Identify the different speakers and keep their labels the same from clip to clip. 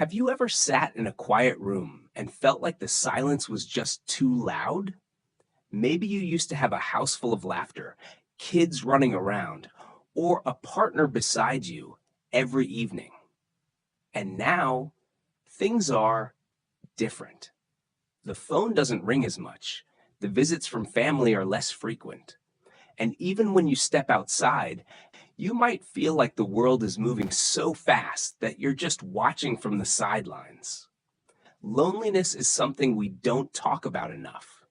Speaker 1: Have you ever sat in a quiet room and felt like the silence was just too loud? Maybe you used to have a house full of laughter, kids running around, or a partner beside you every evening. And now things are different. The phone doesn't ring as much. The visits from family are less frequent. And even when you step outside, you might feel like the world is moving so fast that you're just watching from the sidelines. Loneliness is something we don't talk about enough.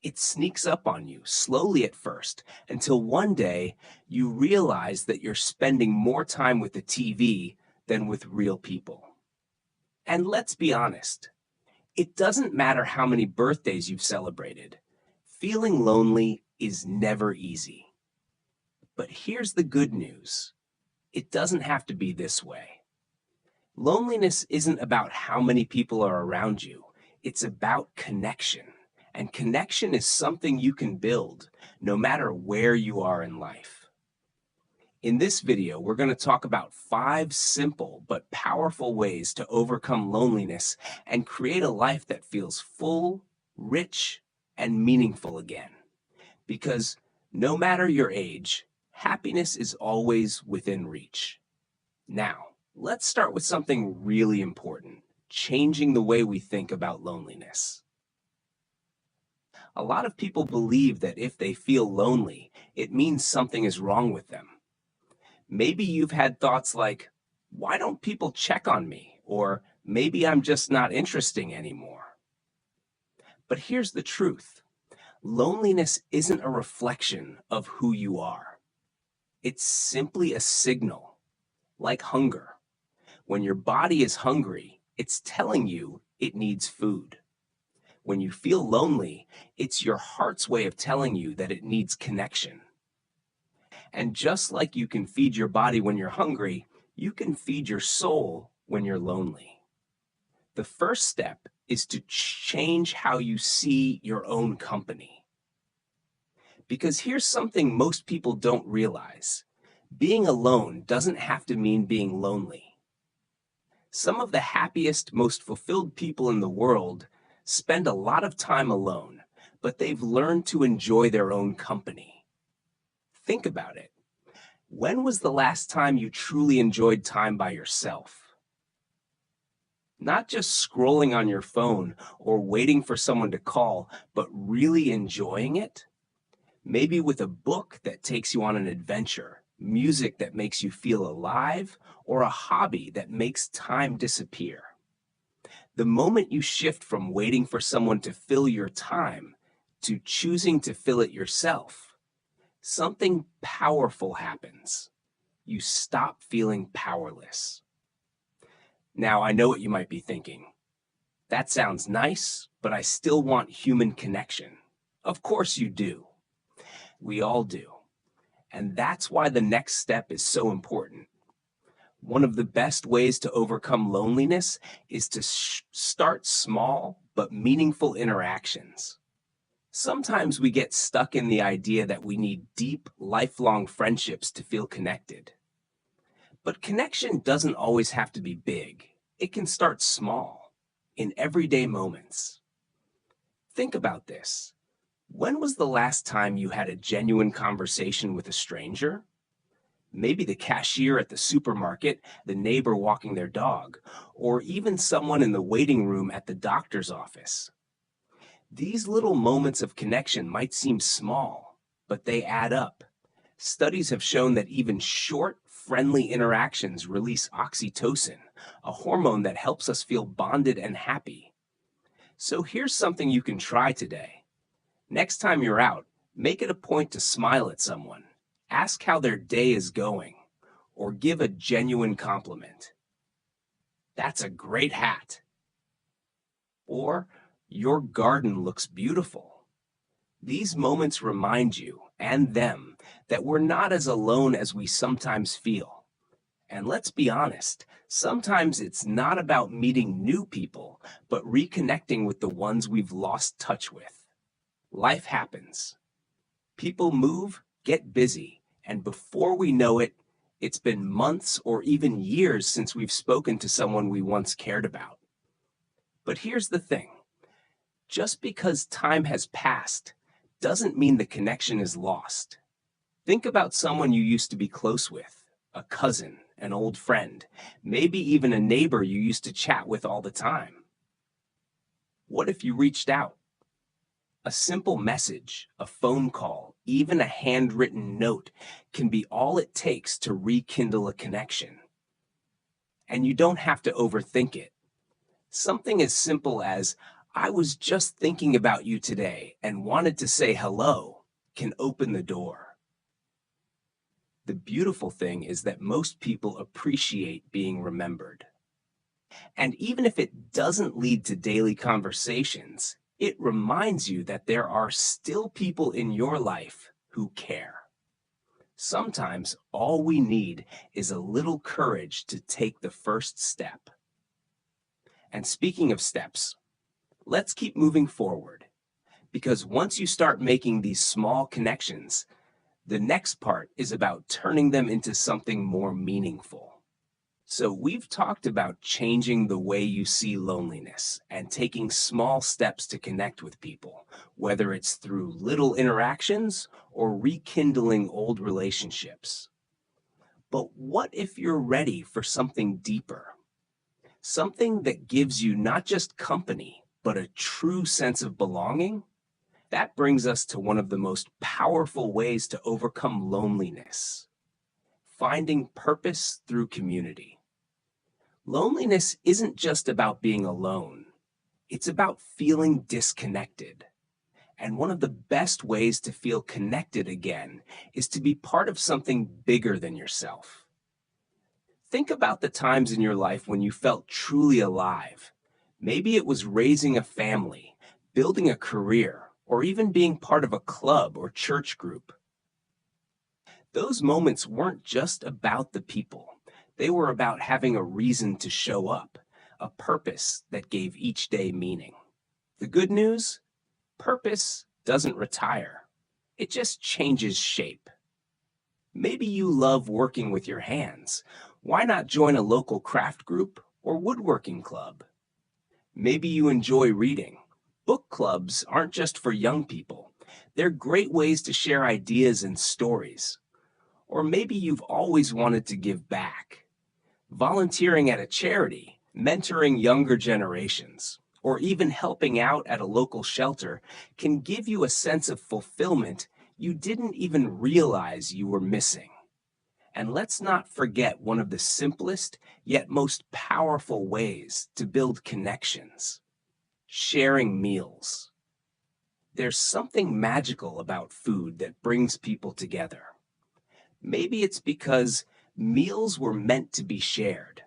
Speaker 1: It sneaks up on you, slowly at first, until one day you realize that you're spending more time with the TV than with real people. And let's be honest, it doesn't matter how many birthdays you've celebrated. Feeling lonely is never easy. But here's the good news. It doesn't have to be this way. Loneliness isn't about how many people are around you. It's about connection. And connection is something you can build no matter where you are in life. In this video, we're going to talk about 5 simple but powerful ways to overcome loneliness and create a life that feels full, rich, and meaningful again. Because no matter your age, happiness is always within reach. Now, let's start with something really important, changing the way we think about loneliness. A lot of people believe that if they feel lonely, it means something is wrong with them. Maybe you've had thoughts like, why don't people check on me? Or maybe I'm just not interesting anymore. But here's the truth. Loneliness isn't a reflection of who you are. It's simply a signal, like hunger. When your body is hungry, it's telling you it needs food. When you feel lonely, it's your heart's way of telling you that it needs connection. And just like you can feed your body when you're hungry, you can feed your soul when you're lonely. The first step is to change how you see your own company. Because here's something most people don't realize. Being alone doesn't have to mean being lonely. Some of the happiest, most fulfilled people in the world spend a lot of time alone, but they've learned to enjoy their own company. Think about it. When was the last time you truly enjoyed time by yourself? Not just scrolling on your phone or waiting for someone to call, but really enjoying it? Maybe with a book that takes you on an adventure, music that makes you feel alive, or a hobby that makes time disappear. The moment you shift from waiting for someone to fill your time to choosing to fill it yourself, something powerful happens. You stop feeling powerless. Now, I know what you might be thinking. That sounds nice, but I still want human connection. Of course you do. We all do. And that's why the next step is so important. One of the best ways to overcome loneliness is to start small but meaningful interactions. Sometimes we get stuck in the idea that we need deep, lifelong friendships to feel connected. But connection doesn't always have to be big. It can start small, in everyday moments. Think about this. When was the last time you had a genuine conversation with a stranger? Maybe the cashier at the supermarket, the neighbor walking their dog, or even someone in the waiting room at the doctor's office. These little moments of connection might seem small, but they add up. Studies have shown that even short, friendly interactions release oxytocin, a hormone that helps us feel bonded and happy. So here's something you can try today. Next time you're out, make it a point to smile at someone. Ask how their day is going, or give a genuine compliment. That's a great hat. Or, your garden looks beautiful. These moments remind you and them that we're not as alone as we sometimes feel. And let's be honest, sometimes it's not about meeting new people, but reconnecting with the ones we've lost touch with. Life happens. People move, get busy, and before we know it, it's been months or even years since we've spoken to someone we once cared about. But here's the thing. Just because time has passed doesn't mean the connection is lost. Think about someone you used to be close with, a cousin, an old friend, maybe even a neighbor you used to chat with all the time. What if you reached out? A simple message, a phone call, even a handwritten note can be all it takes to rekindle a connection. And you don't have to overthink it. Something as simple as, "I was just thinking about you today and wanted to say hello," can open the door. The beautiful thing is that most people appreciate being remembered. And even if it doesn't lead to daily conversations, it reminds you that there are still people in your life who care. Sometimes all we need is a little courage to take the first step. And speaking of steps, let's keep moving forward. Because once you start making these small connections, the next part is about turning them into something more meaningful. So we've talked about changing the way you see loneliness and taking small steps to connect with people, whether it's through little interactions or rekindling old relationships. But what if you're ready for something deeper? Something that gives you not just company, but a true sense of belonging? That brings us to one of the most powerful ways to overcome loneliness: finding purpose through community. Loneliness isn't just about being alone. It's about feeling disconnected. And one of the best ways to feel connected again is to be part of something bigger than yourself. Think about the times in your life when you felt truly alive. Maybe it was raising a family, building a career, or even being part of a club or church group. Those moments weren't just about the people. They were about having a reason to show up, a purpose that gave each day meaning. The good news? Purpose doesn't retire. It just changes shape. Maybe you love working with your hands. Why not join a local craft group or woodworking club? Maybe you enjoy reading. Book clubs aren't just for young people. They're great ways to share ideas and stories. Or maybe you've always wanted to give back. Volunteering at a charity, mentoring younger generations, or even helping out at a local shelter can give you a sense of fulfillment you didn't even realize you were missing. And let's not forget one of the simplest yet most powerful ways to build connections: sharing meals. There's something magical about food that brings people together. Maybe it's because meals were meant to be shared.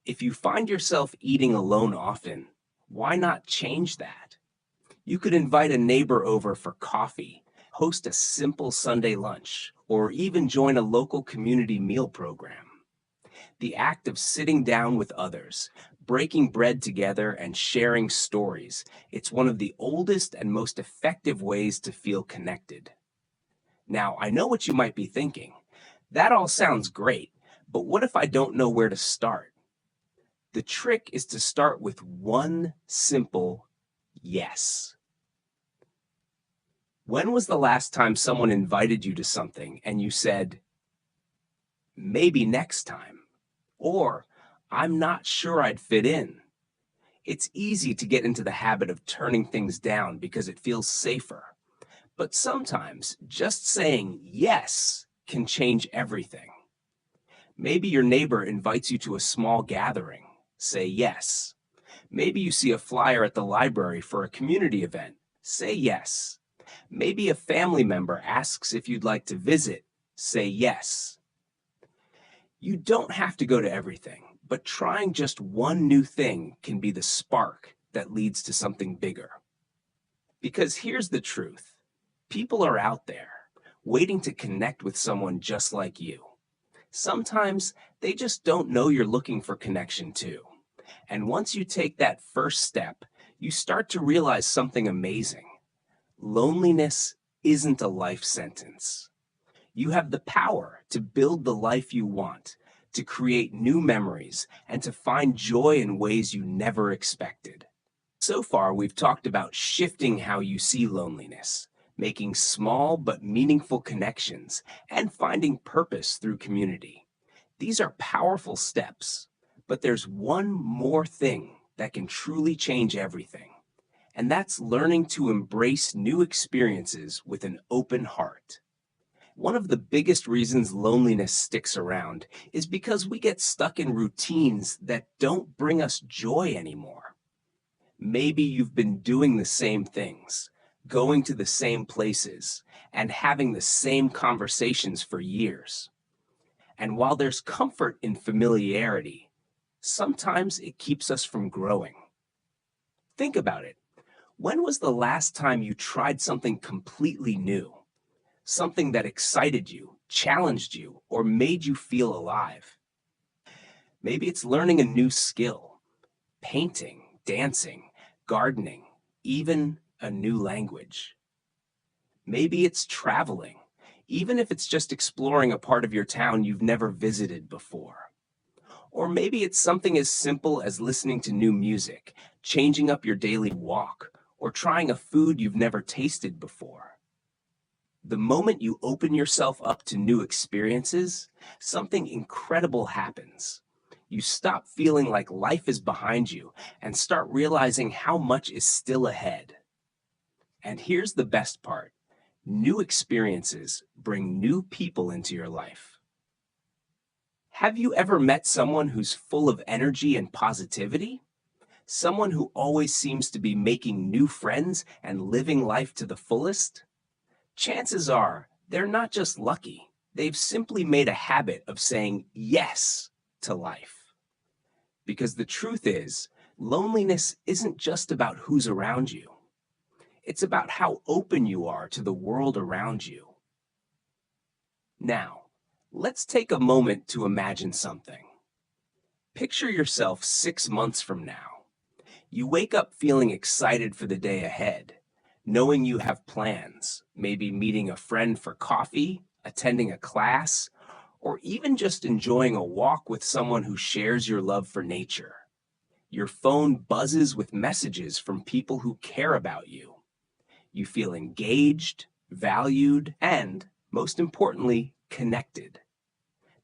Speaker 1: If you find yourself eating alone often, why not change that? You could invite a neighbor over for coffee, host a simple Sunday lunch, or even join a local community meal program. The act of sitting down with others, breaking bread together, and sharing stories, it's one of the oldest and most effective ways to feel connected. Now, I know what you might be thinking. That all sounds great, but what if I don't know where to start? The trick is to start with one simple yes. When was the last time someone invited you to something and you said, "Maybe next time," or "I'm not sure I'd fit in"? It's easy to get into the habit of turning things down because it feels safer. But sometimes just saying yes can change everything. Maybe your neighbor invites you to a small gathering. Say yes. Maybe you see a flyer at the library for a community event. Say yes. Maybe a family member asks if you'd like to visit. Say yes. You don't have to go to everything, but trying just one new thing can be the spark that leads to something bigger. Because here's the truth. People are out there, waiting to connect with someone just like you. Sometimes they just don't know you're looking for connection too. And once you take that first step, you start to realize something amazing. Loneliness isn't a life sentence. You have the power to build the life you want, to create new memories, and to find joy in ways you never expected. So far, we've talked about shifting how you see loneliness, making small but meaningful connections, and finding purpose through community. These are powerful steps, but there's one more thing that can truly change everything, and that's learning to embrace new experiences with an open heart. One of the biggest reasons loneliness sticks around is because we get stuck in routines that don't bring us joy anymore. Maybe you've been doing the same things, going to the same places, and having the same conversations for years. And while there's comfort in familiarity, sometimes it keeps us from growing. Think about it. When was the last time you tried something completely new? Something that excited you, challenged you, or made you feel alive? Maybe it's learning a new skill, painting, dancing, gardening, even a new language. Maybe it's traveling, even if it's just exploring a part of your town you've never visited before. Or maybe it's something as simple as listening to new music, changing up your daily walk, or trying a food you've never tasted before. The moment you open yourself up to new experiences, something incredible happens. You stop feeling like life is behind you and start realizing how much is still ahead. And here's the best part. New experiences bring new people into your life. Have you ever met someone who's full of energy and positivity? Someone who always seems to be making new friends and living life to the fullest? Chances are they're not just lucky, they've simply made a habit of saying yes to life. Because the truth is, loneliness isn't just about who's around you. It's about how open you are to the world around you. Now, let's take a moment to imagine something. Picture yourself 6 months from now. You wake up feeling excited for the day ahead, knowing you have plans, maybe meeting a friend for coffee, attending a class, or even just enjoying a walk with someone who shares your love for nature. Your phone buzzes with messages from people who care about you. You feel engaged, valued, and, most importantly, connected.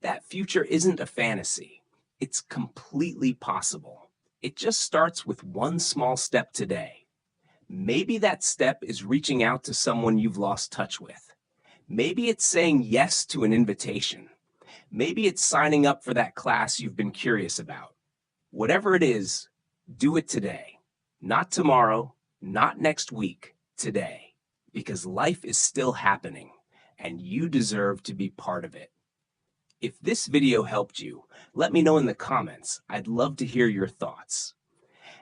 Speaker 1: That future isn't a fantasy. It's completely possible. It just starts with one small step today. Maybe that step is reaching out to someone you've lost touch with. Maybe it's saying yes to an invitation. Maybe it's signing up for that class you've been curious about. Whatever it is, do it today. Not tomorrow, not next week, today. Because life is still happening, and you deserve to be part of it. If this video helped you, let me know in the comments. I'd love to hear your thoughts.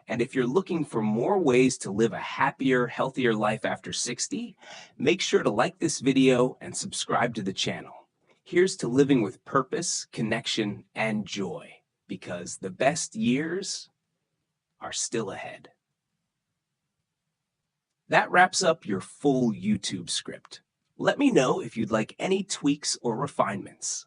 Speaker 1: And if you're looking for more ways to live a happier, healthier life after 60, make sure to like this video and subscribe to the channel. Here's to living with purpose, connection, and joy, because the best years are still ahead. That wraps up your full YouTube script. Let me know if you'd like any tweaks or refinements.